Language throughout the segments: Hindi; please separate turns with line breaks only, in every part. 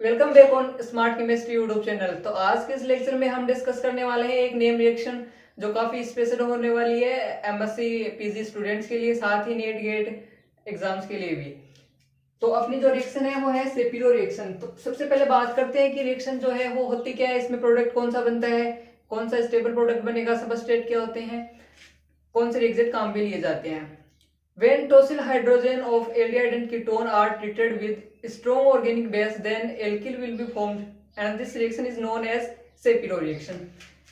Welcome back on smart chemistry YouTube channel. तो आज के इस लेक्चर में हम डिस्कस करने वाले हैं एक नेम रिएक्शन जो काफी स्पेशल होने वाली है एमएससी पीजी स्टूडेंट्स के लिए, साथ ही नेट गेट एग्जाम्स के लिए भी। तो अपनी जो रिएक्शन है वो है सेपिरो रिएक्शन। तो सबसे पहले बात करते हैं कि रिएक्शन जो है वो होती क्या है, इसमें प्रोडक्ट कौन सा बनता है, कौन सा स्टेबल प्रोडक्ट बनेगा, सबस्ट्रेट क्या होते हैं, कौन से रिएक्शन काम में लिए जाते हैं। When tosyl hydrogen of aldehyde and ketone are treated with strong organic base, then alkyl will be formed, and this reaction is known as सेपिरो रिएक्शन।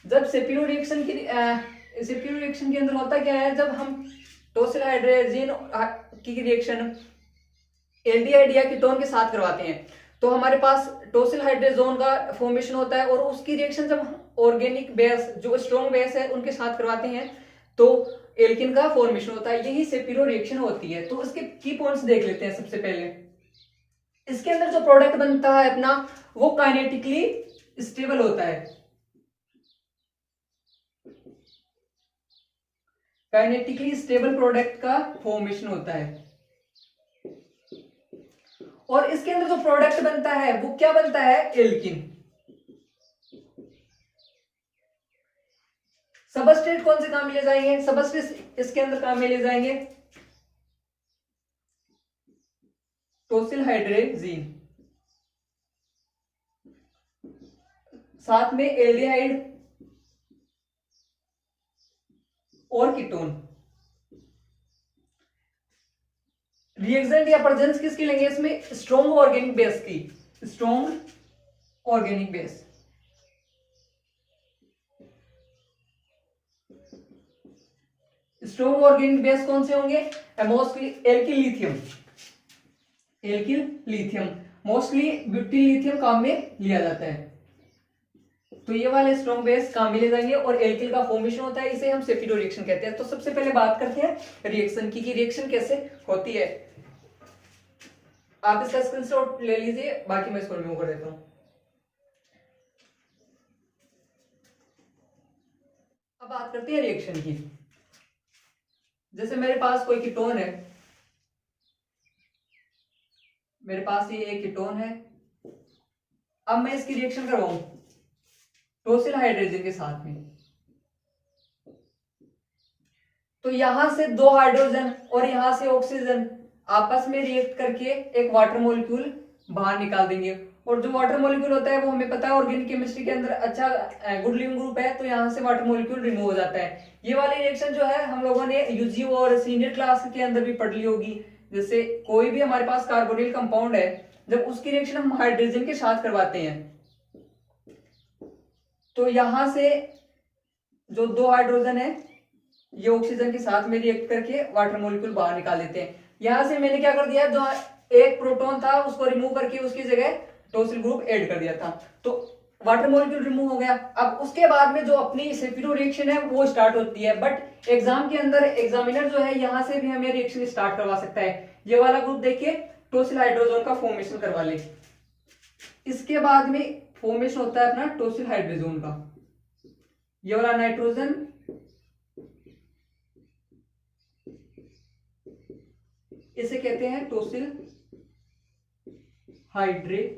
जब सेपिरो रिएक्शन के अंदर होता क्या है, जब हम टोसिल हाइड्रोजन की रिएक्शन एल्डिहाइड या कीटोन के साथ करवाते हैं तो हमारे पास टोसिल हाइड्रोजन का फॉर्मेशन होता है, और उसकी रिएक्शन जब हम ऑर्गेनिक बेस जो स्ट्रॉन्ग बेस है उनके साथ करवाते हैं तो एल्किन का फॉर्मेशन होता है। यही सेपिरो रिएक्शन होती है। तो उसके की पॉइंट्स देख लेते हैं। सबसे पहले इसके अंदर जो प्रोडक्ट बनता है अपना वो काइनेटिकली स्टेबल होता है। काइनेटिकली स्टेबल प्रोडक्ट का फॉर्मेशन होता है, और इसके अंदर जो प्रोडक्ट बनता है वो क्या बनता है, एल्किन। सबस्ट्रेट कौन से काम में ले जाएंगे, सबस्ट्रेट इसके अंदर काम में ले जाएंगे टोसिल हाइड्रोजीन, साथ में एल्डिहाइड और कीटोन। रिएक्टेंट या प्रेजेंस किसकी लेंगे इसमें, स्ट्रॉन्ग ऑर्गेनिक बेस की, strong organic base. Strong organic base कौन से होंगे, mostly alkyl lithium. Alkyl lithium mostly butyl lithium काम में लिया जाता है। तो ये वाले स्ट्रॉन्ग बेस काम में ले जाएंगे और एल्किल का फॉर्मेशन होता है, इसे हम सेपिरो रिएक्शन कहते हैं। तो सबसे पहले बात करते हैं रिएक्शन की कि रिएक्शन कैसे होती है। आप इसका स्क्रीनशॉट ले लीजिए, बाकी मैं इसको रिमूव कर देता हूं। अब बात करते हैं रिएक्शन की। जैसे मेरे पास कोई कीटोन है, मेरे पास ये एक कीटोन है। अब मैं इसकी रिएक्शन करवाऊं टोसिल हाइड्रोजन के साथ में, तो यहां से दो हाइड्रोजन और यहां से ऑक्सीजन आपस में रिएक्ट करके एक वाटर मॉलिक्यूल बाहर निकाल देंगे। और जो वाटर मॉलिक्यूल होता है वो हमें पता है ऑर्गेनिक केमिस्ट्री के अंदर अच्छा गुड लिविंग ग्रुप है, तो यहां से वाटर मॉलिक्यूल रिमूव हो जाता है। ये वाली रिएक्शन जो है हम लोगों ने यूजी और सीनियर क्लास के अंदर भी पढ़ ली होगी। जैसे कोई भी हमारे पास कार्बोनिल कंपाउंड है, जब उसकी रिएक्शन हम हाइड्रोजन के साथ करवाते हैं तो यहां से जो दो हाइड्रोजन है ये ऑक्सीजन के साथ में रिएक्ट करके वाटर मॉलिक्यूल बाहर निकाल देते हैं। यहां से मैंने क्या कर दिया, जो एक प्रोटॉन था उसको रिमूव करके उसकी जगह टोसिल ग्रुप ऐड कर दिया था, तो वाटर मॉलिक्यूल रिमूव हो गया। अब उसके बाद में जो अपनी सेपिरो रिएक्शन है वो स्टार्ट होती है। बट एग्जाम के अंदर एग्जामिनर जो है यहां से भी हमें रिएक्शन स्टार्ट करवा सकता है। ये वाला ग्रुप देखिए टोसिल हाइड्रोजन का फॉर्मेशन करवा ले, इसके बाद में फॉर्मेशन होता है अपना टोसिल हाइड्रोजन का। ये वाला नाइट्रोजन इसे कहते हैं टोसिल हाइड्रोजन।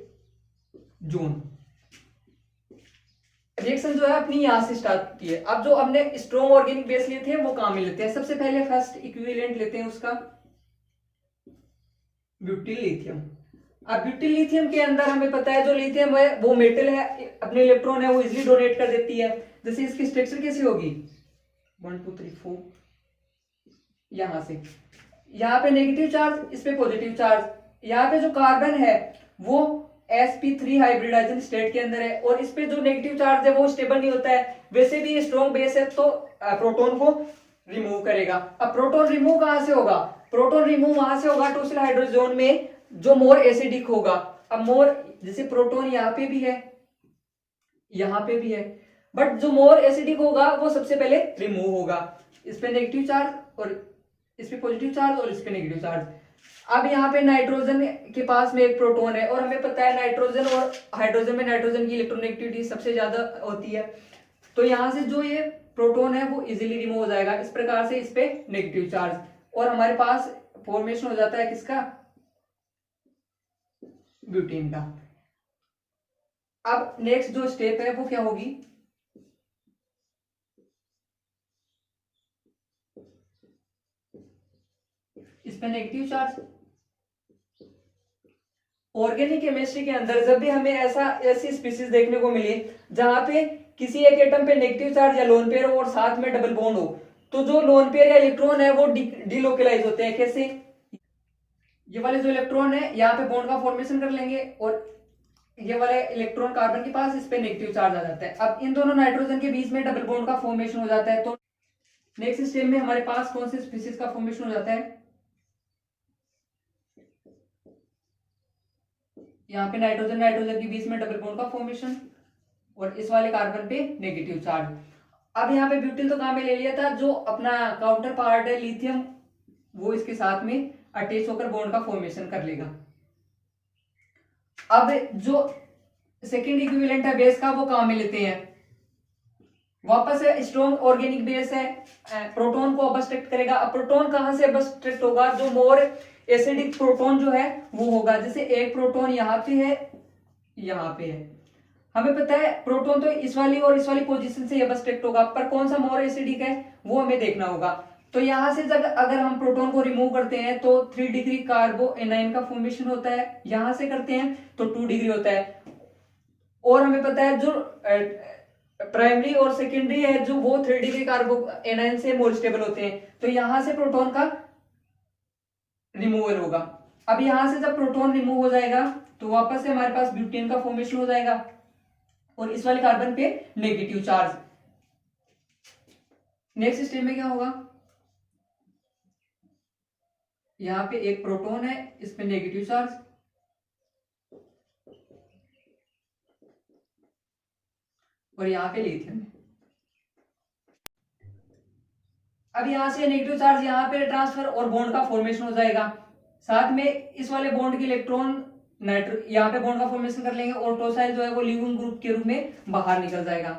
रिएक्शन जो है अपनी यहां से स्टार्ट होती है। अब जो हमने स्ट्रॉन्ग ऑर्गेनिक बेस लिए थे वो काम में लेते हैं। सबसे पहले फर्स्ट इक्विवेलेंट लेते हैं उसका ब्यूटिल लिथियम। अब ब्यूटिल लिथियम के अंदर हमें पता है जो लिथियम है वो मेटल है, अपने इलेक्ट्रॉन है वो इजिली डोनेट कर देती है। जैसे इसकी स्ट्रक्चर कैसी होगी 1 2 3 4, यहां से यहाँ पे नेगेटिव चार्ज, इस पे पॉजिटिव चार्ज। यहाँ पे जो कार्बन है वो sp3 हाइब्रिडाइजेशन स्टेट के अंदर है, और इस पे जो नेगेटिव चार्ज है वो स्टेबल नहीं होता है। वैसे भी ये स्ट्रॉन्ग बेस है तो प्रोटॉन को रिमूव करेगा। अब प्रोटॉन रिमूव कहां से होगा, प्रोटॉन रिमूव वहां से होगा टोसिल हाइड्रोजन में जो मोर एसिडिक होगा। अब मोर, जैसे प्रोटॉन यहाँ पे भी है यहाँ पे भी है, बट जो मोर एसिडिक होगा वो सबसे पहले रिमूव होगा। इस पे नेगेटिव चार्ज और इस पे पॉजिटिव चार्ज और इस पे नेगेटिव चार्ज। अब यहाँ पे नाइट्रोजन के पास में एक प्रोटॉन है, और हमें पता है नाइट्रोजन और हाइड्रोजन में नाइट्रोजन की इलेक्ट्रोनेगेटिविटी सबसे ज्यादा होती है, तो यहाँ से जो ये प्रोटॉन है वो इजीली रिमूव हो जाएगा। इस प्रकार से इस पे नेगेटिव चार्ज, और हमारे पास फॉर्मेशन हो जाता है किसका, ब्यूटेन का। अब नेक्स्ट जो स्टेप है वो क्या होगी, इस पे नेगेटिव चार्ज। ऑर्गेनिक केमिस्ट्री के अंदर जब भी हमें ऐसी स्पीसीज देखने को मिले जहां पे किसी एक एटम पे नेगेटिव चार्ज या लोन पेयर हो और साथ में डबल बॉन्ड हो, तो जो लोन पेयर या इलेक्ट्रॉन है वो डिलोकलाइज होते हैं। कैसे, ये वाले जो इलेक्ट्रॉन है यहाँ पे बॉन्ड का फॉर्मेशन कर लेंगे और ये वाले इलेक्ट्रॉन कार्बन के पास, इस पे नेगेटिव चार्ज आ जाता है। अब इन दोनों नाइट्रोजन के बीच में डबल बॉन्ड का फॉर्मेशन हो जाता है। तो नेक्स्ट स्टेप में हमारे पास कौन सी स्पीसीज का फॉर्मेशन हो जाता है, यहाँ पे नाइट्रोजन नाइट्रोजन के बीच में डबल बॉन्ड का फॉर्मेशन और इस वाले कार्बन पे नेगेटिव चार्ज। अब यहाँ पे ब्यूटिल तो काम में ले लिया था, जो अपना काउंटर पार्ट है लिथियम वो इसके साथ में अटैच होकर बॉन्ड का फॉर्मेशन कर लेगा। अब जो सेकेंड इक्विवेलेंट है बेस का वो काम में लेते हैं। वापस है स्ट्रॉन्ग ऑर्गेनिक बेस है, प्रोटॉन को अबस्ट्रैक्ट करेगा। अब प्रोटॉन कहां से अबस्ट्रैक्ट होगा, जो मोर एसिडिक प्रोटॉन जो है वो होगा। जैसे एक प्रोटॉन यहाँ पे है, यहाँ पे है, हमें पता है प्रोटॉन तो इस वाली और इस वाली पोजीशन से अबस्ट्रैक्ट होगा, पर कौन सा मोर एसिडिक है वो हमें देखना होगा। तो यहां से जब अगर हम प्रोटॉन को रिमूव करते हैं तो 3 डिग्री कार्बो एनाइन का फॉर्मेशन होता है, यहां से करते हैं तो 2 डिग्री होता है। और हमें पता है जो प्राइमरी और सेकेंडरी है जो वो 3 डिग्री कार्बो एनाइन से मोर स्टेबल होते हैं, तो यहां से प्रोटॉन का रिमूवल होगा। अब यहां से जब प्रोटॉन रिमूव हो जाएगा तो वापस से हमारे पास ब्यूटेन का फॉर्मेशन हो जाएगा और इस वाले कार्बन पे नेगेटिव चार्ज। नेक्स्ट स्टेप में क्या होगा, यहां पे एक प्रोटॉन है, इस पे नेगेटिव चार्ज और यहां पे लिथियम है। अब यहां से नेगेटिव चार्ज यहां पे ट्रांसफर और बॉन्ड का फॉर्मेशन हो जाएगा। साथ में इस वाले बॉन्ड के इलेक्ट्रॉन यहाँ पे बॉन्ड का फॉर्मेशन कर लेंगे और टोसाइल जो है वो लीविंग ग्रुप के रूप में बाहर निकल जाएगा।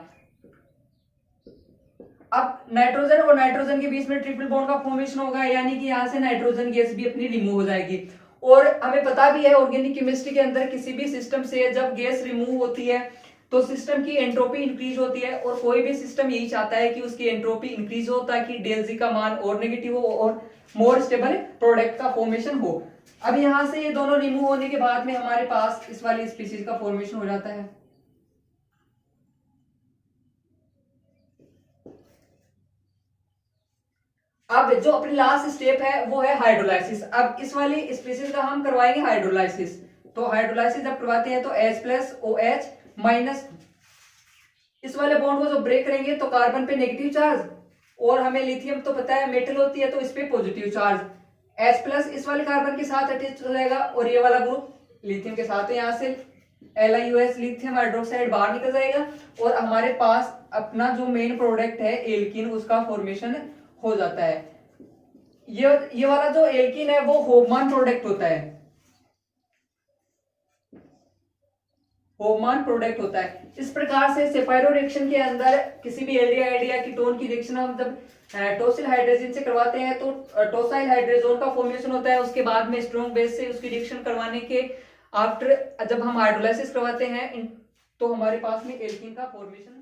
अब नाइट्रोजन और नाइट्रोजन के बीच में ट्रिपल बॉन्ड का फॉर्मेशन होगा, यानी कि यहाँ से नाइट्रोजन गैस भी अपनी रिमूव हो जाएगी। और हमें पता भी है ऑर्गेनिक केमिस्ट्री के अंदर किसी भी सिस्टम से जब गैस रिमूव होती है तो सिस्टम की एंट्रोपी इंक्रीज होती है, और कोई भी सिस्टम यही चाहता है कि उसकी एंट्रोपी इंक्रीज हो ताकि डेल जी का मान और नेगेटिव हो और मोर स्टेबल प्रोडक्ट का फॉर्मेशन हो। अब यहां से ये दोनों रिमूव होने के बाद में हमारे पास इस वाली स्पीसीज का फॉर्मेशन हो जाता है। अब जो अपनी लास्ट स्टेप है वो है हाइड्रोलाइसिस। अब इस वाली स्पीसीज का हम करवाएंगे हाइड्रोलाइसिस। तो हाइड्रोलाइसिस जब करवाते हैं तो H+OH माइनस इस वाले बॉन्ड को जो ब्रेक करेंगे तो कार्बन पे नेगेटिव चार्ज, और हमें लिथियम तो पता है मेटल होती है तो इस पे पॉजिटिव चार्ज। H+ इस वाले कार्बन के साथ अटैच हो जाएगा और ये वाला ग्रुप लिथियम के साथ, यहाँ से LiOH लिथियम हाइड्रोक्साइड बाहर निकल जाएगा और हमारे पास अपना जो मेन प्रोडक्ट है एल्कीन उसका फॉर्मेशन हो जाता है। ये वाला जो एल्कीन है वो होपमान प्रोडक्ट होता है, होपमान प्रोडक्ट होता है। इस प्रकार से सेपायरो रिएक्शन के अंदर किसी भी एल्डिहाइड या कीटोन की रिएक्शन हम जब टोसिल हाइड्रोजन से करवाते हैं तो टोसाइल हाइड्रोजन का फॉर्मेशन होता है। उसके बाद में स्ट्रॉन्ग बेस से उसकी रिएक्शन करवाने के आफ्टर जब हम हाइड्रोलाइसिस करवाते हैं तो हमारे पास में एल्कीन का फॉर्मेशन